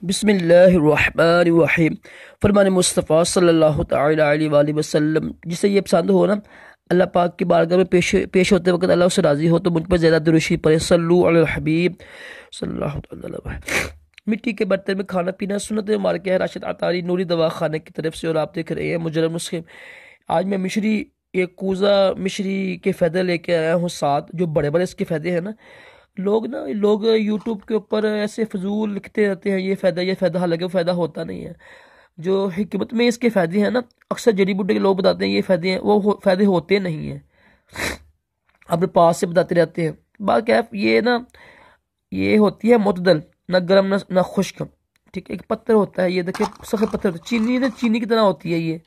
बिस्मिल्लाहिर्रहमानिर्रहीम। फरमान मुस्तफ़ा सल्लल्लाहु तआला अलैहि वसल्लम, जिसे ये पसंद हो ना, अल्लाह पाक की बारगाह में पेश होते वक्त अल्लाह उससे राज़ी हो तो मुझ पर ज़्यादा दुरूशी पड़े। सल्लु अलल हबीब सल्लल्लाहु तआला अलैहि वसल्लम। मिट्टी के बर्तन में खाना पीना सुन्नत मार के है। राशिद अतारी नूरी दवा खाने की तरफ से, और आप देख रहे हैं मुजर्रम नुस्खे। आज मैं मिश्री, एक कूजा मिश्री के फ़ायदे लेके आया हूँ साथ, जो बड़े बड़े इसके फ़ायदे हैं ना। लोग यूट्यूब के ऊपर ऐसे फजूल लिखते रहते हैं, ये फ़ायदा, हालांकि वो फ़ायदा होता नहीं है। जो हिकमत में इसके फ़ायदे हैं ना, अक्सर जड़ी बूटी के लोग बताते हैं ये फ़ायदे हैं, फ़ायदे होते नहीं हैं, अपने पास से बताते रहते हैं। बात क्या है, ये ना, ये होती है मुतदल, ना गर्म ना खुश्क। ठीक है, एक पत्थर होता है, ये देखिए सफ़ेद पत्थर होता है, चीनी ना, चीनी की तरह होती है ये।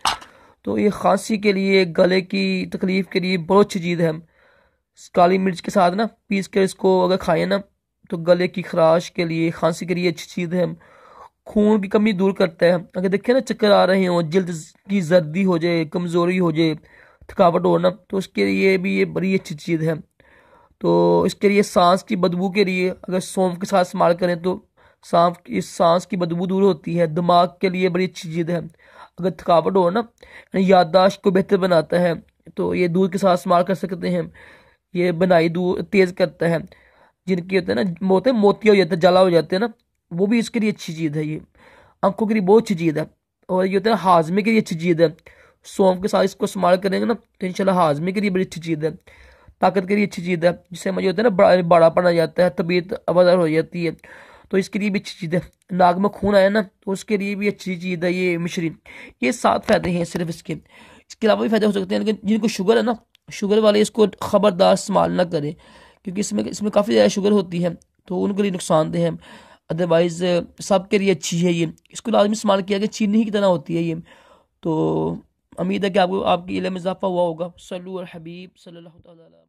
तो ये खांसी के लिए, गले की तकलीफ के लिए बहुत अच्छी चीज़ है। काली मिर्च के साथ ना पीस कर इसको अगर खाएं ना, तो गले की खराश के लिए, खांसी के लिए अच्छी चीज़ है। खून की कमी दूर करता है। अगर देखें ना चक्कर आ रहे हो, जल्द की जर्दी हो जाए, कमज़ोरी हो जाए, थकावट हो ना, तो उसके लिए भी ये बड़ी अच्छी चीज़ है। तो इसके लिए सांस की बदबू के लिए अगर सौंफ के साथ इस्तेमाल करें तो सांस की बदबू दूर होती है। दिमाग के लिए बड़ी अच्छी चीज़ है। अगर थकावट हो ना, याददाश्त को बेहतर बनाता है, तो ये दूध के साथ इस्तेमाल कर सकते हैं। ये बनाई दूध तेज करता है। जिनकी होते हैं ना, मोतिया हो जाता है, जला हो जाते हैं ना, वो भी इसके लिए अच्छी चीज़ है। ये आंखों के लिए बहुत अच्छी चीज़ है। और ये होता है हाजमे के लिए अच्छी चीज़ है। सौंफ के साथ इसको इस्तेमाल करेंगे ना, तो इंशाल्लाह हाजमे के लिए बड़ी अच्छी चीज़ है। ताकत के लिए अच्छी चीज़ है। जिससे मुझे होता है ना, बड़ापन आ जाता है, तबीयत अबदर हो जाती है, तो इसके लिए भी अच्छी चीज़ है। नाक में खून आया ना, तो उसके लिए भी अच्छी चीज़ है ये मिश्री। ये 7 फायदे हैं सिर्फ इसके। इसके अलावा भी फायदे हो सकते हैं, लेकिन जिनको शुगर है ना, शुगर वाले इसको खबरदार इस्तेमाल ना करें, क्योंकि इसमें इसमें काफ़ी ज़्यादा शुगर होती है, तो उनके लिए नुकसानदेह है। अदरवाइज़ सब के लिए अच्छी है ये। इसको लाजमी इस्तेमाल किया कि चीनी ही की तरह होती है ये। तो उम्मीद है कि आपको आपकी इल्म में इजाफा हुआ होगा। सल्लु अल हबीब सल्लल्लाहु अलैहि वसल्लम।